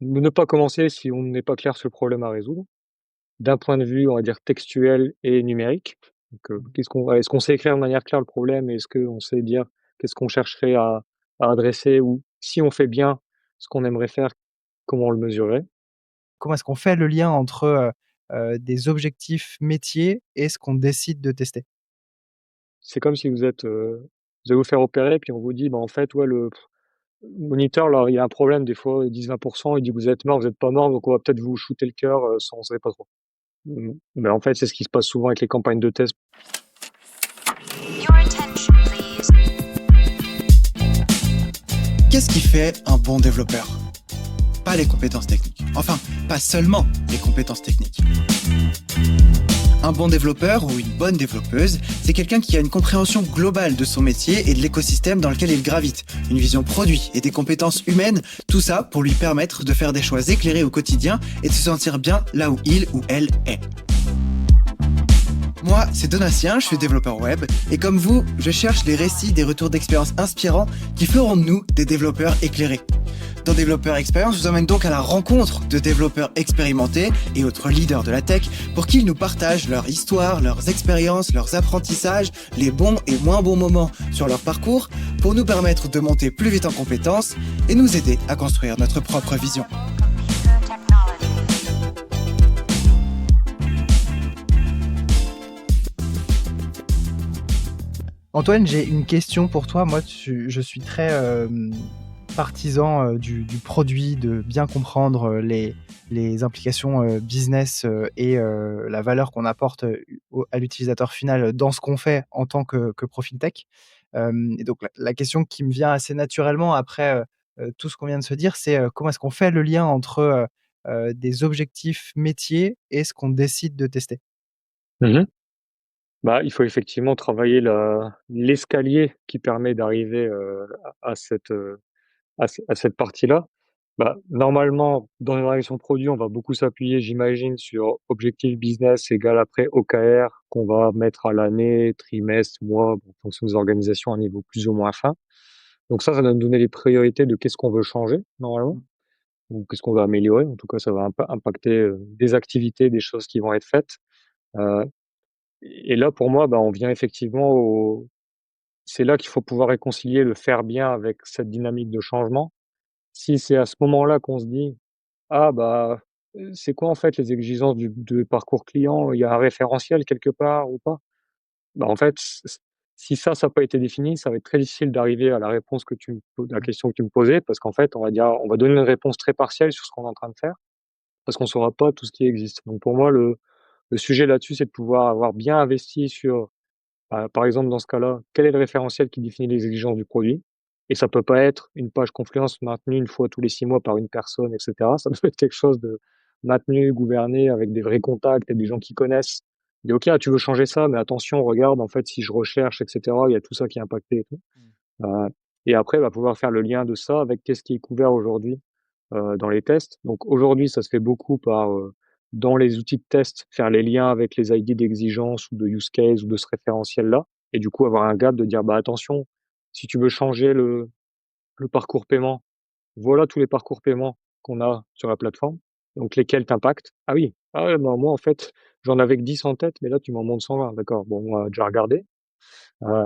Ne pas commencer si on n'est pas clair sur le problème à résoudre, d'un point de vue, on va dire, textuel et numérique. Donc, Mmh. est-ce qu'on sait écrire de manière claire le problème? Est-ce qu'on sait dire qu'est-ce qu'on chercherait à adresser? Ou si on fait bien ce qu'on aimerait faire, comment on le mesurerait? Comment est-ce qu'on fait le lien entre, des objectifs métiers et ce qu'on décide de tester? C'est comme si vous allez vous faire opérer, puis on vous dit: «Bah, en fait, ouais, le moniteur là, il y a un problème». Des fois, ils disent 20, il dit: «Vous êtes mort, vous êtes pas mort, donc on va peut-être vous shooter le cœur», sans on sait pas trop. Mais en fait, c'est ce qui se passe souvent avec les campagnes de test. Your attention, please. Qu'est-ce qui fait un bon développeur? Pas les compétences techniques. Enfin, pas seulement les compétences techniques. Un bon développeur ou une bonne développeuse, c'est quelqu'un qui a une compréhension globale de son métier et de l'écosystème dans lequel il gravite, une vision produit et des compétences humaines, tout ça pour lui permettre de faire des choix éclairés au quotidien et de se sentir bien là où il ou elle est. Moi, c'est Donatien, je suis développeur web, et comme vous, je cherche des récits, des retours d'expérience inspirants qui feront de nous des développeurs éclairés. Dans Développeur Expérience, je vous emmène donc à la rencontre de développeurs expérimentés et autres leaders de la tech pour qu'ils nous partagent leur histoire, leurs expériences, leurs apprentissages, les bons et moins bons moments sur leur parcours pour nous permettre de monter plus vite en compétences et nous aider à construire notre propre vision. Computer technology. Antoine, j'ai une question pour toi. Moi, je suis très, partisan, du produit, de bien comprendre, les implications, business, et la valeur qu'on apporte, au à l'utilisateur final, dans ce qu'on fait en tant que profil tech. Et donc la question qui me vient assez naturellement après, tout ce qu'on vient de se dire, c'est, comment est-ce qu'on fait le lien entre, des objectifs métiers et ce qu'on décide de tester? Mmh. Bah, il faut effectivement travailler l'escalier qui permet d'arriver, à cette partie-là. Bah, normalement, dans une réalisation produit, on va beaucoup s'appuyer, j'imagine, sur objectif business égal après OKR qu'on va mettre à l'année, trimestre, mois, bon, en fonction des organisations à un niveau plus ou moins fin. Donc ça va nous donner les priorités de qu'est-ce qu'on veut changer normalement ou qu'est-ce qu'on va améliorer. En tout cas, ça va impacter, des activités, des choses qui vont être faites. Heu et là, pour moi, bah, on vient effectivement au c'est là qu'il faut pouvoir réconcilier le faire bien avec cette dynamique de changement. Si c'est à ce moment-là qu'on se dit: «Ah bah, c'est quoi en fait les exigences du parcours client? Il y a un référentiel quelque part ou pas?» Bah, en fait, si ça a pas été défini, ça va être très difficile d'arriver à la réponse que tu me po la Mmh. question que tu me posais parce qu'en fait, on va donner une réponse très partielle sur ce qu'on est en train de faire parce qu'on saura pas tout ce qui existe. Donc pour moi, le sujet là-dessus, c'est de pouvoir avoir bien investi sur, par exemple, dans ce cas-là, quel est le référentiel qui définit les exigences du produit? Et ça peut pas être une page Confluence maintenue une fois tous les 6 mois par une personne et cetera. Ça doit être quelque chose de maintenu, gouverné, avec des vrais contacts et des gens qui connaissent. Et «OK, ah, tu veux changer ça, mais attention, regarde, en fait, si je recherche et cetera, il y a tout ça qui est impacté et tout». Mmh. Heu et après, va pouvoir faire le lien de ça avec qu'est-ce qui est couvert aujourd'hui, dans les tests. Donc aujourd'hui, ça se fait beaucoup par, dans les outils de test, faire les liens avec les ID d'exigence ou de use case ou de ce référentiel-là et du coup avoir un gap de dire: «Bah, attention, si tu veux changer le parcours paiement, voilà tous les parcours paiement qu'on a sur la plateforme, donc lesquels t'impactent». «Ah oui, ah ouais, bah, moi en fait, j'en avais que 10 en tête, mais là tu m'en montres 120. D'accord, bon, on va déjà regarder».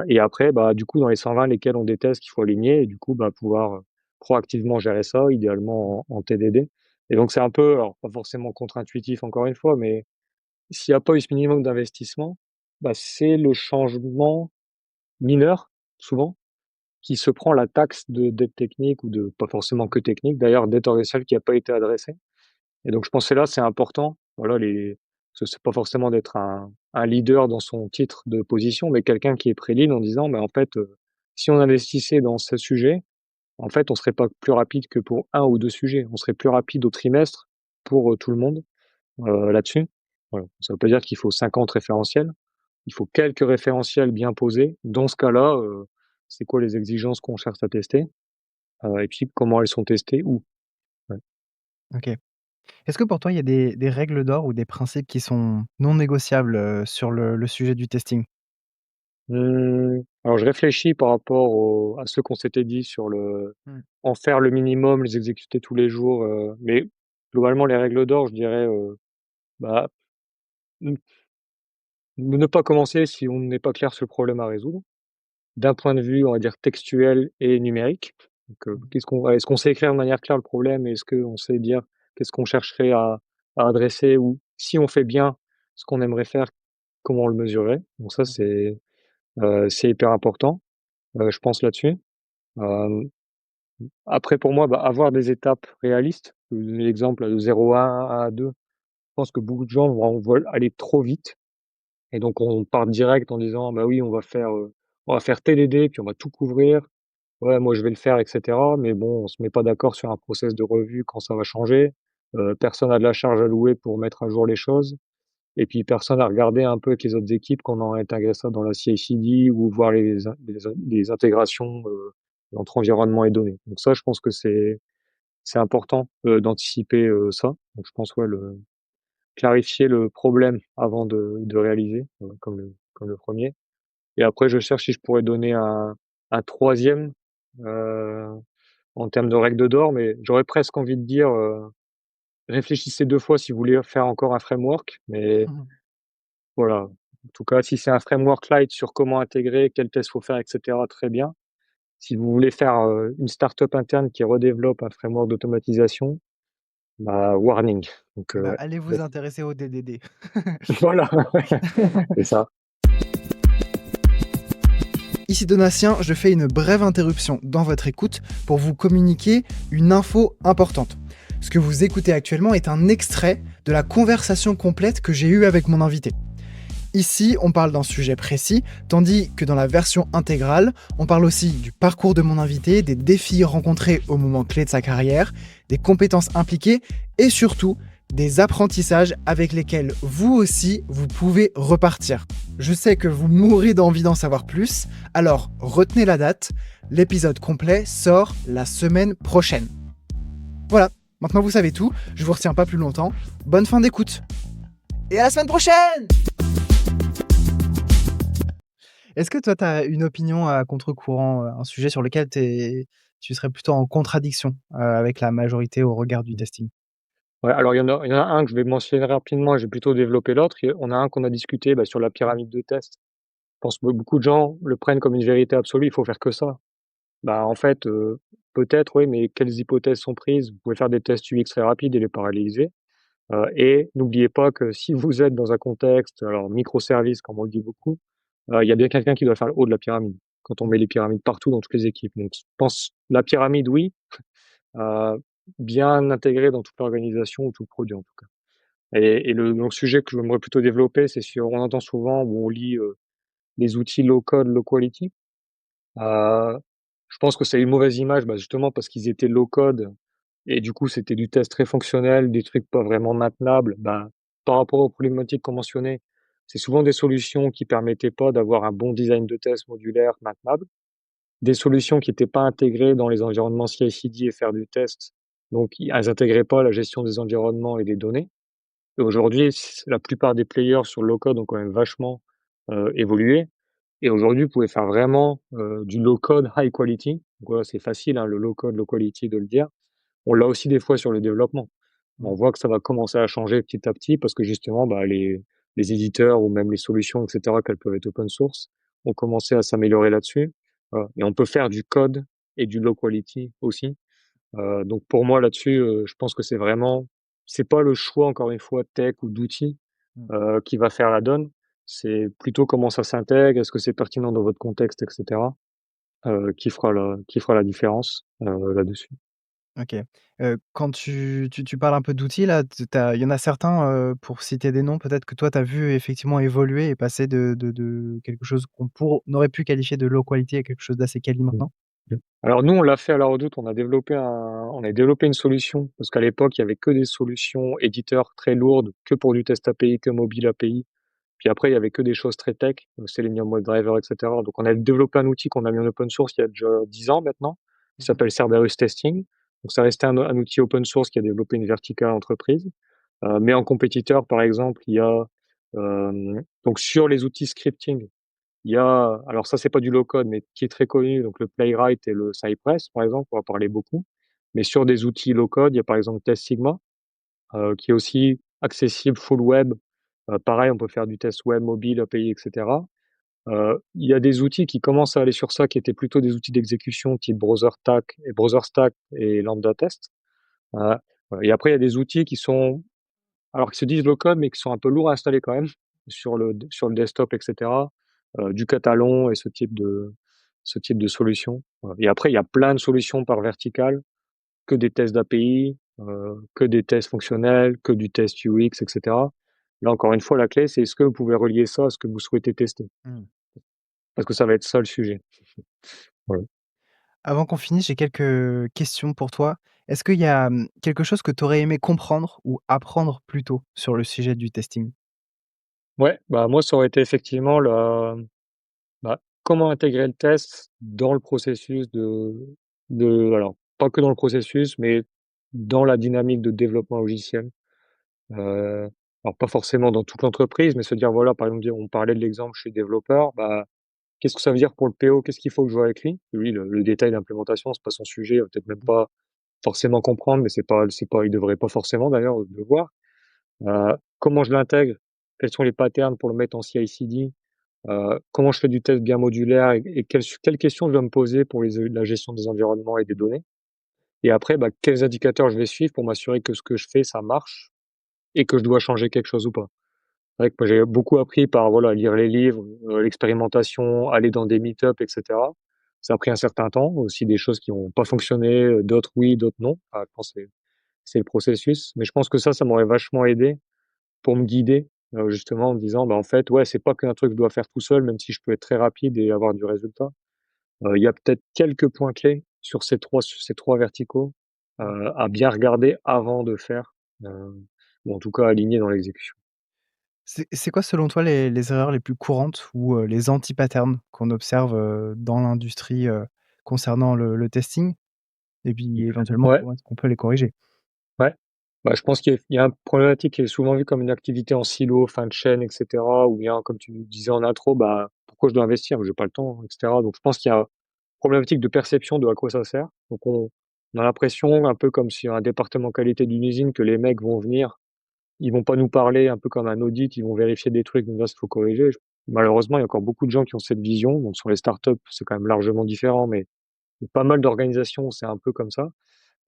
Et après, bah, du coup, dans les 120 lesquels on déteste, qu'il faut aligner et du coup, bah, pouvoir, proactivement gérer ça, idéalement en TDD et donc c'est un peu alors pas forcément contre-intuitif encore une fois, mais s'il y a pas eu ce minimum d'investissement, bah, c'est le changement mineur, souvent, qui se prend la taxe de dette technique ou de pas forcément que technique d'ailleurs, dette organisationnelle qui a pas été adressée et donc je pense que là, c'est important, voilà, c'est pas forcément d'être un leader dans son titre de position, mais quelqu'un qui est pré-lead en disant: «Mais en fait, si on investissait dans ce sujet, en fait, on serait pas plus rapide que pour un ou 2 sujets. On serait plus rapide au trimestre pour, tout le monde, là-dessus». Voilà. Ça veut pas dire qu'il faut 50 référentiels. Il faut quelques référentiels bien posés. Dans ce cas-là, c'est quoi les exigences qu'on cherche à tester? Et puis comment elles sont testées, où? Ouais. OK. Est-ce que pour toi, il y a des règles d'or ou des principes qui sont non négociables, sur le sujet du testing? Alors je réfléchis par rapport à ce qu'on s'était dit sur Mmh. en faire le minimum, les exécuter tous les jours, mais globalement les règles d'or, je dirais, bah, n ne pas commencer si on n'est pas clair sur le problème à résoudre. D'un point de vue, on va dire textuel et numérique. Donc, Mmh. est-ce qu'on sait écrire de manière claire le problème? Est-ce qu'on sait dire qu'est-ce qu'on chercherait à adresser? Ou si on fait bien ce qu'on aimerait faire, comment on le mesurerait? Donc ça, Mmh. c'est hyper important, je pense là-dessus. Hem, Après pour moi, bah, avoir des étapes réalistes. Je vais vous donner l'exemple de 0 à 1 à 2. Je pense que beaucoup de gens veulent aller trop vite et donc on part direct en disant: «Bah oui, on va faire TDD, puis on va tout couvrir. Ouais, moi je vais le faire et cetera», mais bon, on se met pas d'accord sur un process de revue quand ça va changer. Personne a de la charge à louer pour mettre à jour les choses et puis personne a regardé un peu avec les autres équipes quand on a intégré ça dans la CI/CD ou voir les intégrations, entre environnement et données. Donc ça, je pense que c'est important, d'anticiper, ça. Donc je pense, ouais, le clarifier le problème avant de réaliser, comme le 1er. Et après je cherche si je pourrais donner un 3e, en termes de règles d'or, mais j'aurais presque envie de dire, réfléchissez 2 fois si vous voulez faire encore un framework, mais voilà. En tout cas, si c'est un framework light sur comment intégrer, quels tests faut faire et cetera, très bien. Si vous voulez faire, une startup interne qui redéveloppe un framework d'automatisation, bah, warning. Donc, Bah, ouais, allez vous intéresser au DDD. voilà, c'est ça. Ici Donatien, je fais une brève interruption dans votre écoute pour vous communiquer une info importante. Ce que vous écoutez actuellement est un extrait de la conversation complète que j'ai eue avec mon invité. Ici, on parle d'un sujet précis, tandis que dans la version intégrale, on parle aussi du parcours de mon invité, des défis rencontrés au moment clé de sa carrière, des compétences impliquées et surtout des apprentissages avec lesquels vous aussi, vous pouvez repartir. Je sais que vous mourrez d'envie d'en savoir plus, alors retenez la date, l'épisode complet sort la semaine prochaine. Voilà, maintenant vous savez tout, je vous retiens pas plus longtemps, bonne fin d'écoute. Et à la semaine prochaine! Est-ce que toi, tu as une opinion à contre-courant, un sujet sur lequel tu serais plutôt en contradiction, avec la majorité au regard du testing? Ouais, alors il y en a un que je vais mentionner rapidement et je vais plutôt développer l'autre. On a un qu'on a discuté, bah, sur la pyramide de test. Je pense que beaucoup de gens le prennent comme une vérité absolue, il faut faire que ça. Bah, en fait, peut-être oui, mais quelles hypothèses sont prises? Vous pouvez faire des tests UX très rapides et les paralléliser, et n'oubliez pas que si vous êtes dans un contexte, alors microservice comme on le dit beaucoup, il y a bien quelqu'un qui doit faire le haut de la pyramide, quand on Mmh. met les pyramides partout dans toutes les équipes. Donc je pense la pyramide oui, heu, bien intégrée dans toute l'organisation ou tout le produit en tout cas. Et le sujet que j'aimerais plutôt développer, c'est sur on entend souvent ou on lit, les outils low code, low quality. Heu, je pense que c'est une mauvaise image, bah, justement parce qu'ils étaient low code et du coup, c'était du test très fonctionnel, des trucs pas vraiment maintenables. Bah, par rapport aux problématiques qu'on mentionnait, c'est souvent des solutions qui permettaient pas d'avoir un bon design de test modulaire maintenable. Des solutions qui étaient pas intégrées dans les environnements CI/CD et faire du test, donc elles intégraient pas la gestion des environnements et des données. Et aujourd'hui, la plupart des players sur le low code ont quand même vachement, évolué. Et aujourd'hui, vous pouvez faire vraiment, du low code high quality. Donc voilà, c'est facile, hein, le low code low quality de le dire. On l'a aussi des fois sur le développement. Mmh. On voit que ça va commencer à changer petit à petit parce que justement, bah, les éditeurs ou même les solutions et cetera, qu'elles peuvent être open source, ont commencé à s'améliorer là-dessus. Voilà, et on peut faire du code et du low quality aussi. Donc pour moi là-dessus, je pense que c'est pas le choix encore une fois tech ou d'outils, Mmh. qui va faire la donne. C'est plutôt comment ça s'intègre, est-ce que c'est pertinent dans votre contexte et cetera, qui fera la différence, là-dessus. OK. Quand tu parles un peu d'outils là, il y en a certains, pour citer des noms, peut-être que toi tu as vu effectivement évoluer et passer de quelque chose on aurait pu qualifier de low quality à quelque chose d'assez quali Mmh. maintenant? Mmh. Alors nous, on l'a fait à la Redoute, on a développé une solution parce qu'à l'époque, il y avait que des solutions éditeurs très lourdes, que pour du test API, que mobile API. Puis après, il y avait que des choses très tech, Selenium WebDriver et cetera. Donc on a développé un outil qu'on a mis en open source il y a déjà 10 ans maintenant, qui Mmh. s'appelle Cerberus Testing. Donc ça restait un outil open source qui a développé une verticale entreprise. Mais en compétiteur, par exemple, il y a, donc sur les outils scripting, Il y a alors ça, c'est pas du low code, mais qui est très connu, donc le Playwright et le Cypress, par exemple, on va parler beaucoup. Mais sur des outils low code, il y a par exemple Test Sigma, qui est aussi accessible full web. Pareil, on peut faire du test web, mobile, API et cetera. Il y a des outils qui commencent à aller sur ça, qui étaient plutôt des outils d'exécution type BrowserStack et Lambda Test. Heu, et après il y a des outils qui sont alors qui se disent low code, mais qui sont un peu lourds à installer quand même sur le desktop et cetera, du Catalon et ce type de solution. Et après il y a plein de solutions par verticale, que des tests d'API, que des tests fonctionnels, que du test UX et cetera. Là encore une fois, la clé, c'est est-ce que vous pouvez relier ça à ce que vous souhaitez tester? Mmh. Parce que ça va être ça le sujet. Voilà. Avant qu'on finisse, j'ai quelques questions pour toi. Est-ce qu'il y a, quelque chose que tu aurais aimé comprendre ou apprendre plus tôt sur le sujet du testing? Ouais, bah, moi, ça aurait été effectivement comment intégrer le test dans le processus alors, pas que dans le processus, mais dans la dynamique de développement logiciel. Heu, alors pas forcément dans toute l'entreprise, mais se dire, voilà, par exemple, on parlait de l'exemple chez développeur, bah, qu'est-ce que ça veut dire pour le PO? Qu'est-ce qu'il faut que je vois avec lui? Lui, le détail d'implémentation, c'est pas son sujet, il va peut-être même Mmh. pas forcément comprendre, mais c'est pas il devrait pas forcément d'ailleurs le voir. Comment je l'intègre? Quels sont les patterns pour le mettre en CI/CD? Comment je fais du test bien modulaire et quelles questions je dois me poser pour la gestion des environnements et des données? Et après, bah, quels indicateurs je vais suivre pour m'assurer que ce que je fais, ça marche et que je dois changer quelque chose ou pas? C'est vrai que moi, j'ai beaucoup appris par, voilà, lire les livres, l'expérimentation, aller dans des meet-up et cetera. Ça a pris un certain temps, aussi des choses qui ont pas fonctionné, d'autres oui, d'autres non. Je pense que c'est le processus, mais je pense que ça m'aurait vachement aidé pour me guider, justement en me disant: «Bah, en fait, ouais, c'est pas qu'un truc que je dois faire tout seul, même si je peux être très rapide et avoir du résultat». Il y a peut-être quelques points clés sur ces trois verticaux, Mmh. à bien regarder avant de faire, ou en tout cas aligner dans l'exécution. C'est quoi selon toi les erreurs les plus courantes ou, les anti-patterns qu'on observe, dans l'industrie, concernant le testing? Et puis éventuellement, Ouais, comment est-ce qu'on peut les corriger? ouais. Bah, je pense qu'il y a une problématique qui est souvent vue comme une activité en silo, fin de chaîne et cetera, où il y a, comme tu disais en intro, bah, pourquoi je dois investir? J'ai pas le temps et cetera. Donc je pense qu'il y a problématique de perception de à quoi ça sert. Donc on a l'impression, un peu comme si un département qualité d'une usine, que les mecs vont venir, ils vont pas nous parler un peu comme un audit, ils vont vérifier des trucs, nous dire ce qu'il faut corriger. Malheureusement, il y a encore beaucoup de gens qui ont cette vision. Donc sur les startups, c'est quand même largement différent, mais il y a pas mal d'organisations, c'est un peu comme ça.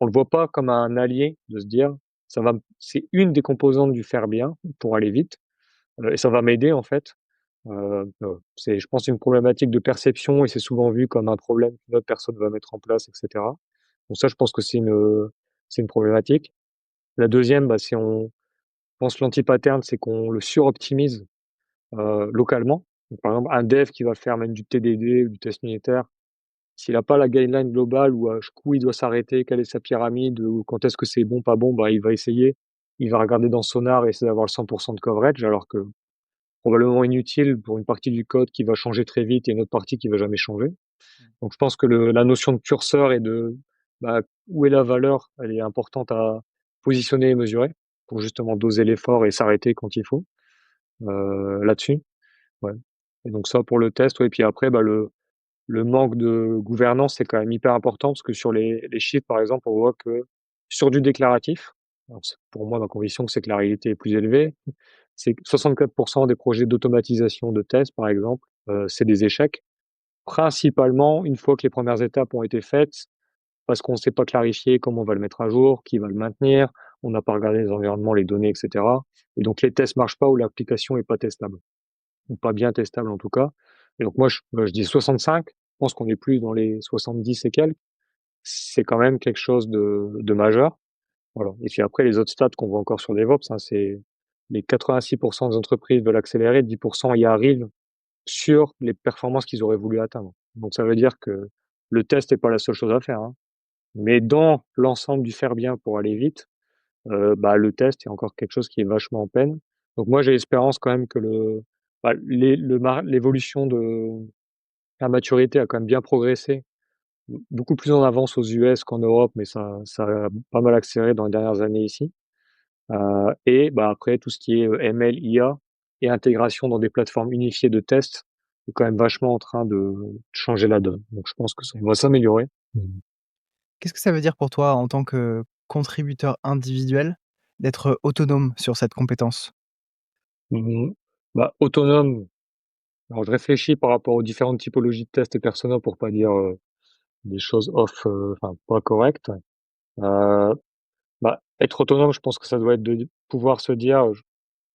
On le voit pas comme un allié de se dire: c'est une des composantes du faire bien pour aller vite, et ça va m'aider en fait. C'est je pense une problématique de perception et c'est souvent vu comme un problème qu'une autre personne va mettre en place et cetera. Donc ça, je pense que c'est une problématique. La deuxième, bah, si on pense l'anti-pattern, c'est qu'on le suroptimise, localement. Donc par exemple, un dev qui va faire même du TDD ou du test unitaire, s'il a pas la guideline globale où, où il doit s'arrêter, quelle est sa pyramide ou quand est-ce que c'est bon, pas bon, bah, il va essayer. Il va regarder dans Sonar et essayer d'avoir le 100 de coverage alors que probablement inutile pour une partie du code qui va changer très vite et une autre partie qui va jamais changer. Donc je pense que la notion de curseur et bah, où est la valeur, elle est importante à positionner et mesurer pour justement doser l'effort et s'arrêter quand il faut, là-dessus. Ouais. Et donc ça pour le test, ouais. Et puis après, bah, le manque de gouvernance, c'est quand même hyper important parce que sur les chiffres, par exemple, on voit que sur du déclaratif, alors c'est pour moi ma conviction que c'est que la réalité est plus élevée, c'est que 64 des projets d'automatisation de tests, par exemple, c'est des échecs. Principalement, une fois que les premières étapes ont été faites, parce qu'on ne sait pas clarifier comment on va le mettre à jour, qui va le maintenir, on n'a pas regardé les environnements, les données et cetera. Et donc les tests marchent pas ou l'application est pas testable, ou pas bien testable en tout cas. Et donc moi je dis 65, je pense qu'on est plus dans les 70 et quelques. C'est quand même quelque chose de majeur. Voilà. Et puis après les autres stats qu'on voit encore sur DevOps, hein, c'est les 86 des entreprises veulent accélérer, 10 y arrivent sur les performances qu'ils auraient voulu atteindre. Donc ça veut dire que le test n'est pas la seule chose à faire, hein. Mais dans l'ensemble du faire bien pour aller vite, bah, le test est encore quelque chose qui est vachement en peine. Donc moi, j'ai l'espérance quand même que l'évolution de la maturité a quand même bien progressé, beaucoup plus en avance aux US qu'en Europe, mais ça a pas mal accéléré dans les dernières années ici. Et bah, après tout ce qui est, ML, IA et intégration dans des plateformes unifiées de tests, est quand même vachement en train de changer la donne. Donc je pense que ça va s'améliorer. Qu'est-ce que ça veut dire pour toi, en tant que contributeur individuel, d'être autonome sur cette compétence? Mmh Bah, autonome, alors je réfléchis par rapport aux différentes typologies de tests et personas pour pas dire, des choses enfin pas correctes. Heu, Être autonome, je pense que ça doit être de pouvoir se dire: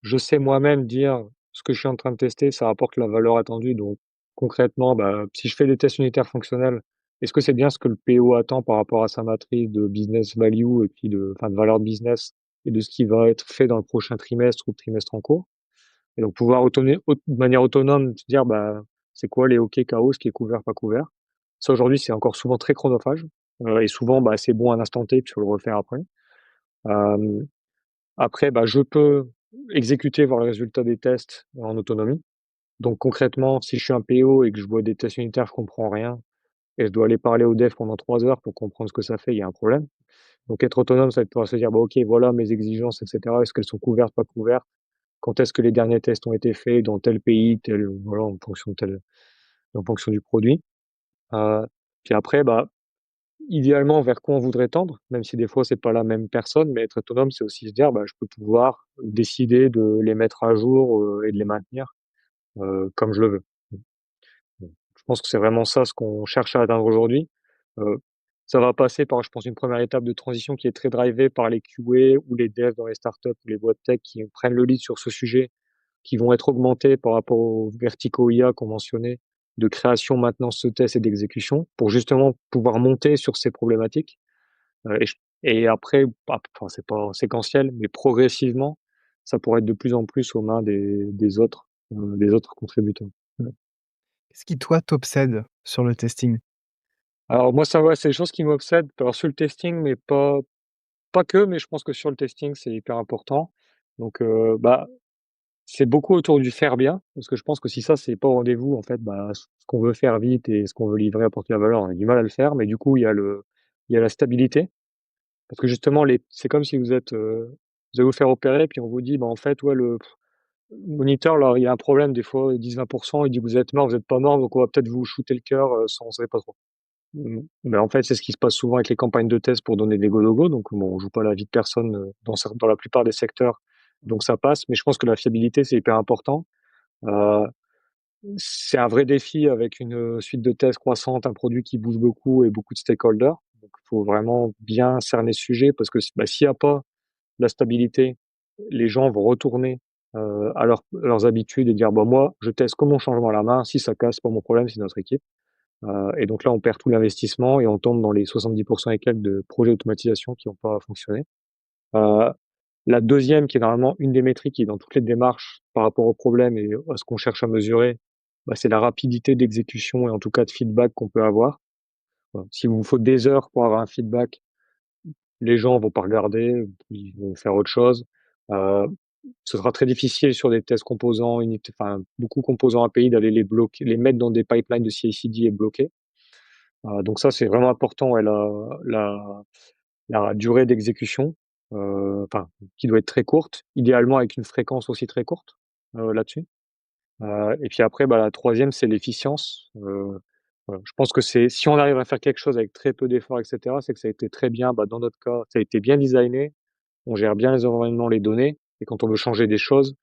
Je sais moi-même dire ce que je suis en train de tester, ça apporte la valeur attendue. Donc concrètement, si je fais des tests unitaires fonctionnels, est-ce que c'est bien ce que le PO attend par rapport à sa matrice de business value et puis de valeur de business et de ce qui va être fait dans le prochain trimestre ou le trimestre en cours? Et donc pouvoir de manière autonome se dire, c'est quoi les OK KO, ce qui est couvert, pas couvert. Ça aujourd'hui, c'est encore souvent très chronophage, et souvent, c'est bon à un instant T, puis il faut le refaire après. Hem Après, je peux exécuter, voir le résultat des tests en autonomie. Donc concrètement, si je suis un PO et que je vois des tests unitaires, je comprends rien et je dois aller parler au dev pendant 3 heures pour comprendre ce que ça fait, il y a un problème. Donc être autonome, ça va être pouvoir se dire: «OK, voilà mes exigences et cetera. Est-ce qu'elles sont couvertes, pas couvertes? Quand est-ce que les derniers tests ont été faits, dans tel pays, tel voilà, en fonction du produit». Heu, Puis après, idéalement, vers quoi on voudrait tendre, même si des fois c'est pas la même personne, mais être autonome, c'est aussi se dire: «Je peux pouvoir décider de les mettre à jour, et de les maintenir, comme je le veux». Je pense que c'est vraiment ça ce qu'on cherche à atteindre aujourd'hui. Heu, Ça va passer par, je pense, une première étape de transition qui est très drivée par les QA ou les devs dans les startups ou les boîtes tech qui prennent le lead sur ce sujet, qui vont être augmentés par rapport aux verticaux IA qu'on mentionnait, de création, maintenance de tests et d'exécution, pour justement pouvoir monter sur ces problématiques. Et après, enfin, c'est pas séquentiel, mais progressivement, ça pourrait être de plus en plus aux mains des autres contributeurs. Ouais. Qu'est-ce qui, toi, t'obsède sur le testing? Alors moi, ça va, c'est des choses qui m'obsèdent. Alors sur le testing, mais pas que, mais je pense que sur le testing, c'est hyper important. Donc, c'est beaucoup autour du faire bien, parce que je pense que si ça, c'est pas au rendez-vous, en fait, ce qu'on veut faire vite et ce qu'on veut livrer, apporter la valeur, on a du mal à le faire. Mais du coup, il y a la stabilité. Parce que justement, c'est comme si vous allez vous faire opérer, puis on vous dit: en fait, ouais, le moniteur, là, il y a un problème, des fois, 10-20 il dit: «Vous êtes mort, vous êtes pas mort, donc on va peut-être vous shooter le cœur, sans on savait pas trop». Mais en fait, c'est ce qui se passe souvent avec les campagnes de test pour donner des go no go, donc bon, on joue pas la vie de personne, dans la plupart des secteurs, donc ça passe. Mais je pense que la fiabilité, c'est hyper important. Heu, c'est un vrai défi avec une, suite de tests croissante, un produit qui bouge beaucoup et beaucoup de stakeholders. Donc il faut vraiment bien cerner ce sujet parce que s'il y a pas la stabilité, les gens vont retourner, à leurs habitudes et dire: moi, je teste que mon changement à la main. Si ça casse, c'est pas mon problème, c'est notre équipe». Et donc là, on perd tout l'investissement et on tombe dans les 70 et quelques de projets d'automatisation qui n'ont pas fonctionné. Heu, la deuxième, qui est normalement une des métriques qui est dans toutes les démarches par rapport au problème et à ce qu'on cherche à mesurer, c'est la rapidité d'exécution et en tout cas de feedback qu'on peut avoir. Voilà. S'il vous faut des heures pour avoir un feedback, les gens vont pas regarder, ils vont faire autre chose. Heu, Ce sera très difficile sur des tests composants, beaucoup composants API d'aller les mettre dans des pipelines de CI/CD et bloquer. Donc ça, c'est vraiment important, ouais, la durée d'exécution, qui doit être très courte, idéalement avec une fréquence aussi très courte, là-dessus. Et puis après, la troisième, c'est l'efficience. Voilà, je pense que si on arrive à faire quelque chose avec très peu d'efforts et cetera, c'est que ça a été très bien, dans notre cas, ça a été bien designé, on gère bien les environnements, les données et quand on veut changer des choses,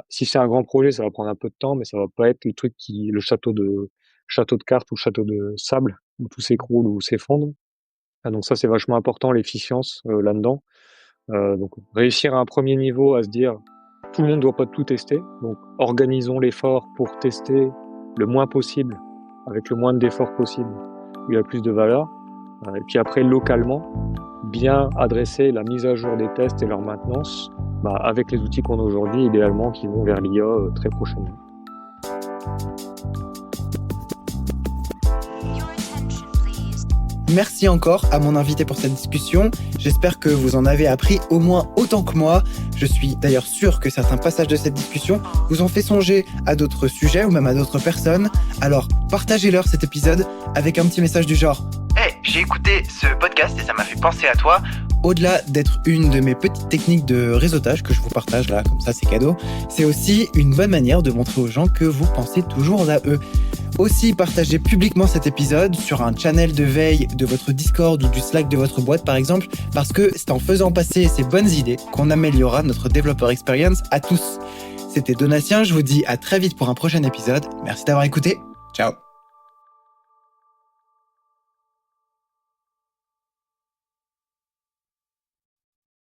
si c'est un grand projet, ça va prendre un peu de temps, mais ça va pas être le château de cartes ou château de sable où tout s'écroule ou s'effondre. Donc ça, c'est vachement important, l'efficience, là-dedans. Donc réussir à un premier niveau à se dire: «Tout le monde ne doit pas tout tester, donc organisons l'effort pour tester le moins possible, avec le moins d'efforts possible, où il y a le plus de valeur». Et puis après, localement, bien adresser la mise à jour des tests et leur maintenance, avec les outils qu'on a aujourd'hui, idéalement, qui vont vers l'IA, très prochainement. Your attention, please. Merci encore à mon invité pour cette discussion. J'espère que vous en avez appris au moins autant que moi. Je suis d'ailleurs sûr que certains passages de cette discussion vous ont fait songer à d'autres sujets ou même à d'autres personnes. Alors partagez-leur cet épisode avec un petit message du genre: Hey, j'ai écouté ce podcast et ça m'a fait penser à toi. au-delà d'être une de mes petites techniques de réseautage que je vous partage là, comme ça c'est cadeau, c'est aussi une bonne manière de montrer aux gens que vous pensez toujours à eux. Aussi, partagez publiquement cet épisode sur un channel de veille de votre Discord ou du Slack de votre boîte par exemple, parce que c'est en faisant passer ces bonnes idées qu'on améliorera notre développeur experience à tous. C'était Donatien, je vous dis à très vite pour un prochain épisode. Merci d'avoir écouté. Ciao.